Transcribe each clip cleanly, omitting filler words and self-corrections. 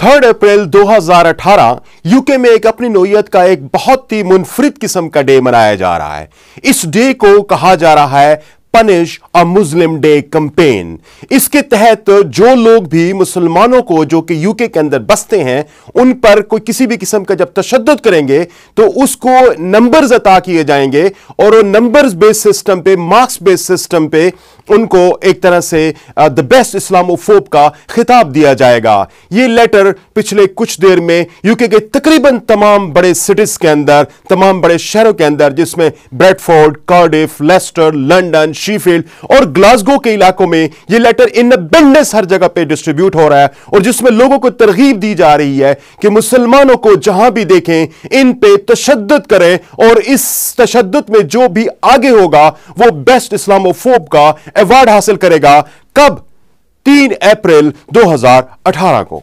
3 अप्रैल 2018 UK में एक अपनी नौइयत का एक बहुत ही मुनफरिद किस्म का डे मनाया जा रहा है। इस डे को कहा जा रहा है पनिश अ मुस्लिम डे कैंपेन। इसके तहत जो लोग भी मुसलमानों को जो कि यूके के अंदर बसते हैं उन पर कोई किसी भी किस्म का जब तशद्दुद करेंगे तो उसको नंबर्स अता किए जाएंगे और नंबर्स बेस्ड सिस्टम पे, मार्क्स बेस्ड सिस्टम पे उनको एक तरह से द बेस्ट इस्लामोफोब का खिताब दिया जाएगा। यह लेटर पिछले कुछ देर में यूके के तकरीबन तमाम बड़े सिटीज के अंदर, तमाम बड़े शहरों के अंदर, जिसमें ब्रेडफोर्ड, कार्डिफ, लेस्टर, लंदन, शीफील्ड और ग्लासगो के इलाकों में यह लेटर इन अबंडेंस हर जगह पे डिस्ट्रीब्यूट हो रहा है और जिसमें लोगों को तरगीब दी जा रही है कि मुसलमानों को जहां भी देखें इन पे तशद्दुद करें और इस तशद्दुद में जो भी आगे होगा वो बेस्ट इस्लामोफोब का अवार्ड हासिल करेगा। कब? 3 अप्रैल 2018 को।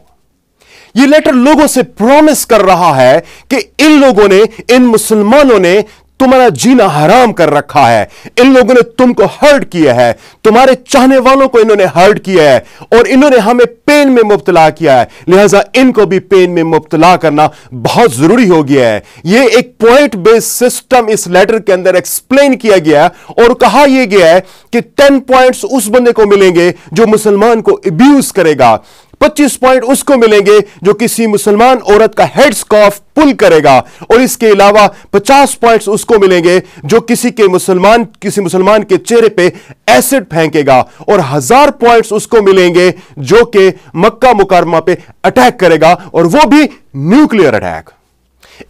यह लेटर लोगों से प्रॉमिस कर रहा है कि इन लोगों ने, इन मुसलमानों ने तुम्हारा जीना हराम कर रखा है, इन लोगों ने तुमको हर्ट किया है, तुम्हारे चाहने वालों को इन्होंने हर्ट किया है और इन्होंने हमें पेन में मुब्तला किया है, लिहाजा इनको भी पेन में मुब्तला करना बहुत जरूरी हो गया है। यह एक पॉइंट बेस्ड सिस्टम इस लेटर के अंदर एक्सप्लेन किया गया और कहा यह गया है कि 10 पॉइंट्स उस बंदे को मिलेंगे जो मुसलमान को अब्यूज करेगा, 25 पॉइंट उसको मिलेंगे जो किसी मुसलमान औरत का हेड स्कार्फ पुल करेगा और इसके अलावा 50 पॉइंट्स उसको मिलेंगे जो किसी मुसलमान के चेहरे पे एसिड फेंकेगा और 1000 पॉइंट्स उसको मिलेंगे जो कि मक्का मुकरमा पे अटैक करेगा और वो भी न्यूक्लियर अटैक।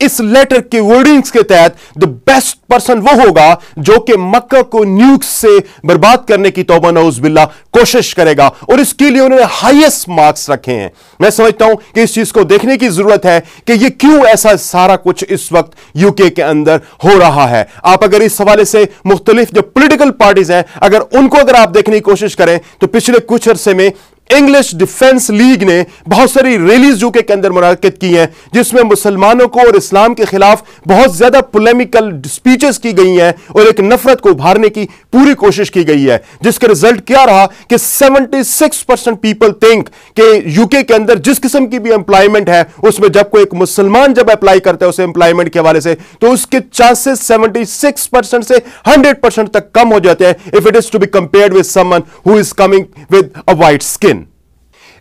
इस लेटर के वर्डिंग्स के तहत द बेस्ट पर्सन वो होगा जो कि मक्का को न्यूक्स से बर्बाद करने की तौबा नऊज बिल्ला कोशिश करेगा और इसके लिए उन्होंने हाईएस्ट मार्क्स रखे हैं। मैं समझता हूं कि इस चीज को देखने की जरूरत है कि यह क्यों ऐसा सारा कुछ इस वक्त यूके के अंदर हो रहा है। आप अगर इस हवाले से मुख्तलिफ जो पॉलिटिकल पार्टीज हैं अगर आप देखने की कोशिश करें तो पिछले कुछ अरसे में इंग्लिश डिफेंस लीग ने बहुत सारी रैलीज यूके के अंदर मुनाकिद की हैं जिसमें मुसलमानों को और इस्लाम के खिलाफ बहुत ज्यादा पोलेमिकल स्पीचेस की गई हैं और एक नफरत को उभारने की पूरी कोशिश की गई है, जिसका रिजल्ट क्या रहा कि 76% पीपल थिंक कि यूके के अंदर जिस किस्म की भी एम्प्लॉयमेंट है उसमें जब कोई एक मुसलमान जब अप्लाई करता है उसे एम्प्लॉयमेंट के हवाले से तो उसके चांसेस 76% से 100% तक कम हो जाते हैं if it is to be compared with someone who is coming with a white skin.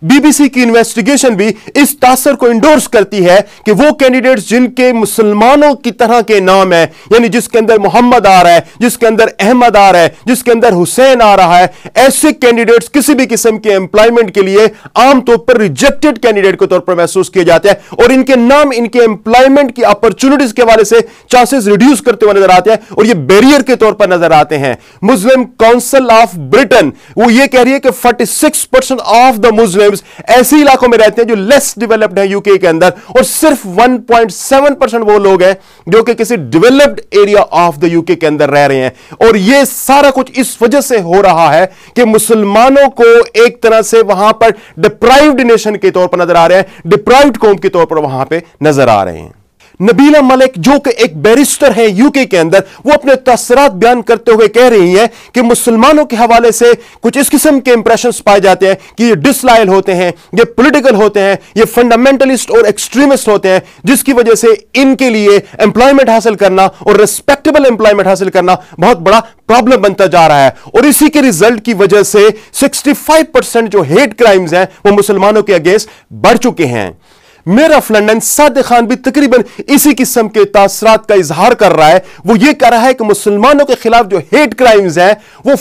BBC की इन्वेस्टिगेशन भी इस तासर को इंडोर्स करती है कि वो कैंडिडेट्स जिनके मुसलमानों की तरह के नाम है, यानी जिसके अंदर मोहम्मद आ रहा है, जिसके अंदर अहमद आ रहा है, जिसके अंदर हुसैन आ रहा है, ऐसे कैंडिडेट्स किसी भी किस्म के एम्प्लॉयमेंट के लिए आमतौर पर रिजेक्टेड कैंडिडेट के तौर पर महसूस किए जाते हैं और इनके नाम इनके एम्प्लॉयमेंट की अपॉर्चुनिटीज के हवाले से चांसेस रिड्यूस करते हुए नजर आते हैं और ये बैरियर के तौर पर नजर आते हैं। मुस्लिम काउंसिल ऑफ ब्रिटेन वो ये कह रही है कि 46% ऑफ द मुस्लिम ऐसे इलाकों में रहते हैं जो लेस डेवलप्ड है यूके के अंदर और सिर्फ 1.7% वो लोग हैं जो कि किसी developed area of the UK के अंदर रह रहे हैं और यह सारा कुछ इस वजह से हो रहा है कि मुसलमानों को एक तरह से वहां पर डिप्राइव्ड नेशन के तौर पर नजर आ रहे हैं, डिप्राइव्ड कौम के तौर पर वहां पे नजर आ रहे हैं। नबीला मलिक जो कि एक बैरिस्टर है यूके के अंदर, वो अपने तसरात बयान करते हुए कह रही हैं कि मुसलमानों के हवाले से कुछ इस किस्म के इंप्रेशंस पाए जाते हैं कि ये डिसलॉयल होते हैं, ये पॉलिटिकल होते हैं, ये फंडामेंटलिस्ट और एक्सट्रीमिस्ट होते हैं, जिसकी वजह से इनके लिए एम्प्लॉयमेंट हासिल करना और रिस्पेक्टेबल एम्प्लॉयमेंट हासिल करना बहुत बड़ा प्रॉब्लम बनता जा रहा है और इसी के रिजल्ट की वजह से 65% जो हेट क्राइम्स हैं वो मुसलमानों के अगेंस्ट बढ़ चुके हैं। Mayor of London Sadiq Khan भी तकरीबन इसी किस्म के तासरात का इजहार कर रहा है। वो ये कह रहा है कि मुसलमानों के खिलाफ जो हेट क्राइम्स हैं वो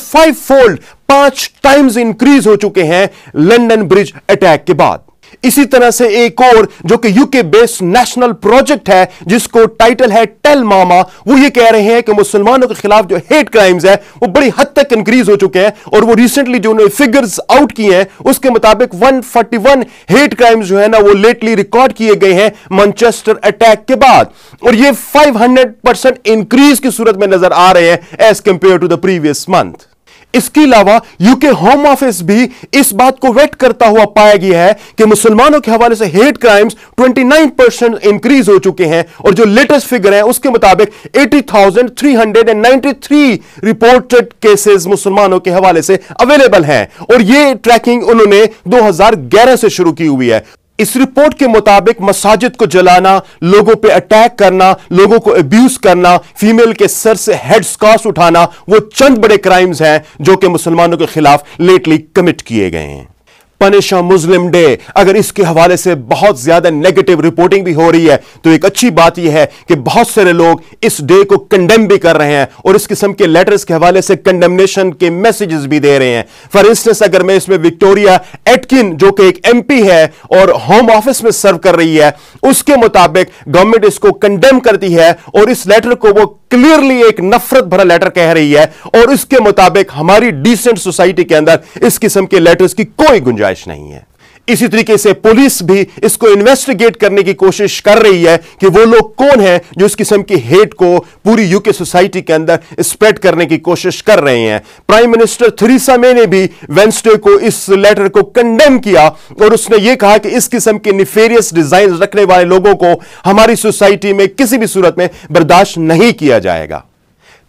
5 टाइम्स इंक्रीज हो चुके हैं लंदन ब्रिज अटैक के बाद। इसी तरह से एक और जो कि यूके बेस्ड नेशनल प्रोजेक्ट है जिसको टाइटल है टेल मामा, वो ये कह रहे हैं कि मुसलमानों के खिलाफ जो हेट क्राइम्स है वो बड़ी हद तक इंक्रीज हो चुके हैं और वो रिसेंटली जो उन्होंने फिगर्स आउट किए हैं उसके मुताबिक 141 हेट क्राइम्स जो है ना वो लेटली रिकॉर्ड किए गए हैं मैनचेस्टर अटैक के बाद और ये 500% इंक्रीज की सूरत में नजर आ रहे हैं as compare to the previous month. इसके अलावा यूके होम ऑफिस भी इस बात को वेट करता हुआ पाया गया है कि मुसलमानों के हवाले से हेट क्राइम्स 29% इंक्रीज हो चुके हैं और जो लेटेस्ट फिगर है उसके मुताबिक 80,393 रिपोर्टेड केसेस मुसलमानों के हवाले से अवेलेबल हैं और यह ट्रैकिंग उन्होंने 2011 से शुरू की हुई है। इस रिपोर्ट के मुताबिक मसाजिद को जलाना, लोगों पे अटैक करना, लोगों को अब्यूज करना, फीमेल के सर से हेड स्कार्स उठाना, वो चंद बड़े क्राइम्स हैं जो कि मुसलमानों के खिलाफ लेटली कमिट किए गए हैं। पनिश अ मुस्लिम डे, अगर इसके हवाले से बहुत ज्यादा नेगेटिव रिपोर्टिंग भी हो रही है तो एक अच्छी बात यह है कि बहुत सारे लोग इस डे को कंडेम भी कर रहे हैं और इस किस्म के लेटर्स के हवाले से कंडेमनेशन के मैसेजेस भी दे रहे हैं। फॉर इंस्टेंस, अगर मैं इसमें विक्टोरिया एटकिन जो कि एक एमपी है और होम ऑफिस में सर्व कर रही है, उसके मुताबिक गवर्नमेंट इसको कंडेम करती है और इस लेटर को वो क्लियरली एक नफरत भरा लेटर कह रही है और इसके मुताबिक हमारी डिसेंट सोसाइटी के अंदर इस किस्म के लेटर्स की कोई गुंजाइश नहीं है। इसी तरीके से पुलिस भी इसको इन्वेस्टिगेट करने की कोशिश कर रही है कि वो लोग कौन हैं जो इस किस्म की हेट को पूरी यूके सोसाइटी के अंदर स्प्रेड करने की कोशिश कर रहे हैं। प्राइम मिनिस्टर थेरेसा मे ने भी वेडनेसडे को इस लेटर को कंडेम किया और उसने ये कहा कि इस किस्म के निफेरियस डिजाइन रखने वाले लोगों को हमारी सोसाइटी में किसी भी सूरत में बर्दाश्त नहीं किया जाएगा।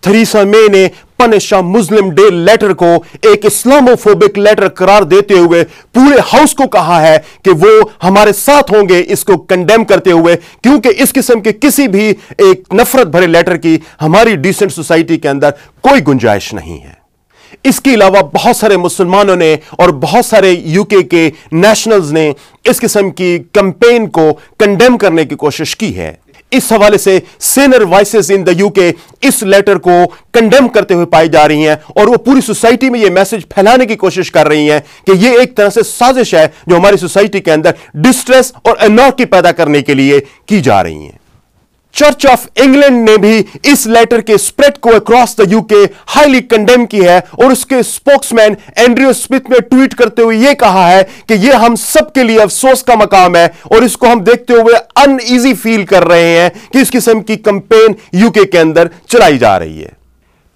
थेरेसा मे ने पनिश अ मुस्लिम डे लेटर को एक इस्लामोफोबिक लेटर करार देते हुए पूरे हाउस को कहा है कि वो हमारे साथ होंगे इसको कंडेम करते हुए, क्योंकि इस किस्म के किसी भी एक नफरत भरे लेटर की हमारी डिसेंट सोसाइटी के अंदर कोई गुंजाइश नहीं है। इसके अलावा बहुत सारे मुसलमानों ने और बहुत सारे यूके के नेशनल्स ने इस किस्म की कैंपेन को कंडेम करने की कोशिश की है। इस हवाले से senior voices in the UK इस लेटर को कंडेम करते हुए पाई जा रही हैं और वो पूरी सोसाइटी में ये मैसेज फैलाने की कोशिश कर रही हैं कि ये एक तरह से साजिश है जो हमारी सोसाइटी के अंदर डिस्ट्रेस और अनॉर्की पैदा करने के लिए की जा रही है। चर्च ऑफ इंग्लैंड ने भी इस लेटर के स्प्रेड को across the UK highly condemn की है और उसके स्पोक्समैन एंड्रयू स्मिथ ने ट्वीट करते हुए यह कहा है कि यह हम सब के लिए अफसोस का मकाम है और इसको हम देखते हुए अनईजी फील कर रहे हैं कि इस किस्म की कैंपेन यूके के अंदर चलाई जा रही है।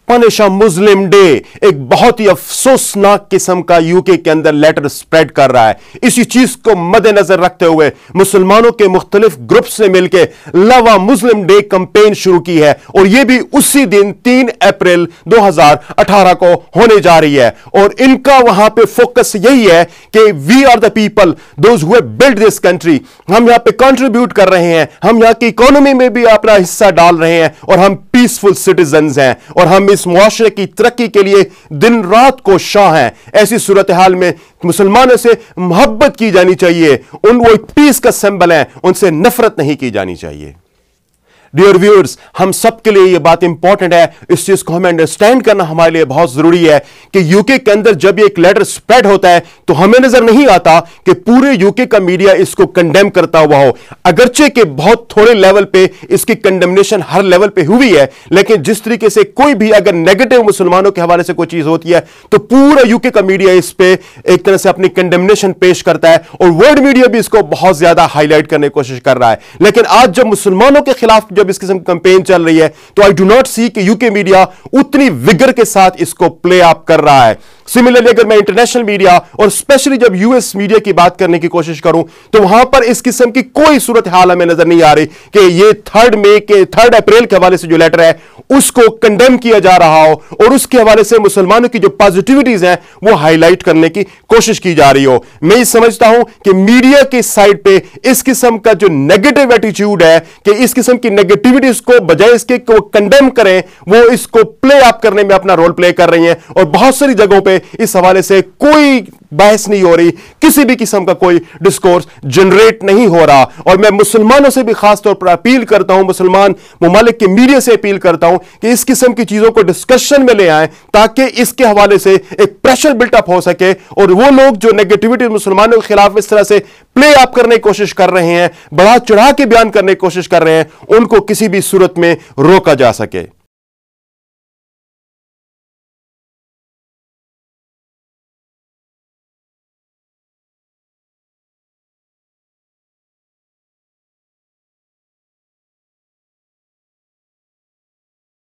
पनिश अ मुस्लिम डे एक बहुत ही अफसोसनाक किस्म का यूके के अंदर लेटर स्प्रेड कर रहा है। इसी चीज को मद्देनजर रखते हुए मुसलमानों के मुख्तलिफ ग्रुप्स ने मिलकर लव अ मुस्लिम डे कैंपेन शुरू की है और यह भी उसी दिन 3 अप्रैल 2018 को होने जा रही है और इनका वहां पे फोकस यही है कि we are the people those who have built this country. हम यहां पे कंट्रीब्यूट कर रहे हैं, हम यहां की इकोनॉमी में भी अपना हिस्सा डाल रहे हैं और हम पीसफुल सिटीजन्स हैं और हम इस मुआशरे की तरक्की के लिए दिन रात कोशां हैं। ऐसी सूरत हाल में मुसलमानों से मोहब्बत की जानी चाहिए, वो एक पीस का सिंबल है, उनसे नफरत नहीं की जानी चाहिए। डियर व्यूअर्स, हम सब के लिए यह बात इंपॉर्टेंट है, इस चीज को हमें अंडरस्टैंड करना हमारे लिए बहुत जरूरी है कि यूके के अंदर जब एक लेटर स्प्रेड होता है तो हमें नजर नहीं आता कि पूरे यूके का मीडिया इसको कंडेम करता हुआ हो। अगरचे के बहुत थोड़े लेवल पे इसकी कंडेमनेशन हर लेवल पे हुई है, लेकिन जिस तरीके से कोई भी अगर नेगेटिव मुसलमानों के हवाले से कोई चीज होती है तो पूरा यूके का मीडिया इस पे एक तरह से अपनी कंडेमनेशन पेश करता है और वर्ल्ड मीडिया भी इसको बहुत ज्यादा हाईलाइट करने की कोशिश कर रहा है। लेकिन आज जब मुसलमानों के खिलाफ जब इस किस्म की कैंपेन चल रही है तो आई डू नॉट सी कि यूके मीडिया उतनी विगर के साथ इसको प्ले अप कर रहा है। सिमिलरली अगर मैं इंटरनेशनल मीडिया और स्पेशली जब यूएस मीडिया की बात करने की कोशिश करूं तो वहां पर इस किस्म की कोई सूरत हाल हमें नजर नहीं आ रही कि ये 3 अप्रैल के हवाले से जो लेटर है उसको कंडेम किया जा रहा हो और उसके हवाले से मुसलमानों की जो पॉजिटिविटीज हैं वो हाईलाइट करने की कोशिश की जा रही हो। मैं ये समझता हूं कि मीडिया की साइड पे इस किस्म का जो नेगेटिव एटीट्यूड है कि इस किस्म की नेगेटिविटीज को बजाय इसके को कंडेम करें, वो इसको प्ले अप करने में अपना रोल प्ले कर रही हैं और बहुत सारी जगहों पे इस हवाले से कोई बहस नहीं हो रही, किसी भी किस्म का कोई डिस्कोर्स जनरेट नहीं हो रहा। और मैं मुसलमानों से भी खास तौर पर अपील करता हूं, मुसलमान ममालिक के मीडिया से अपील करता हूं कि इस किस्म की चीजों को डिस्कशन में ले आएं ताकि इसके हवाले से एक प्रेशर बिल्टअप हो सके और वो लोग जो नेगेटिविटी मुसलमानों के खिलाफ इस तरह से प्ले अप करने की कोशिश कर रहे हैं, बढ़ा चढ़ा के बयान करने की कोशिश कर रहे हैं, उनको किसी भी सूरत में रोका जा सके।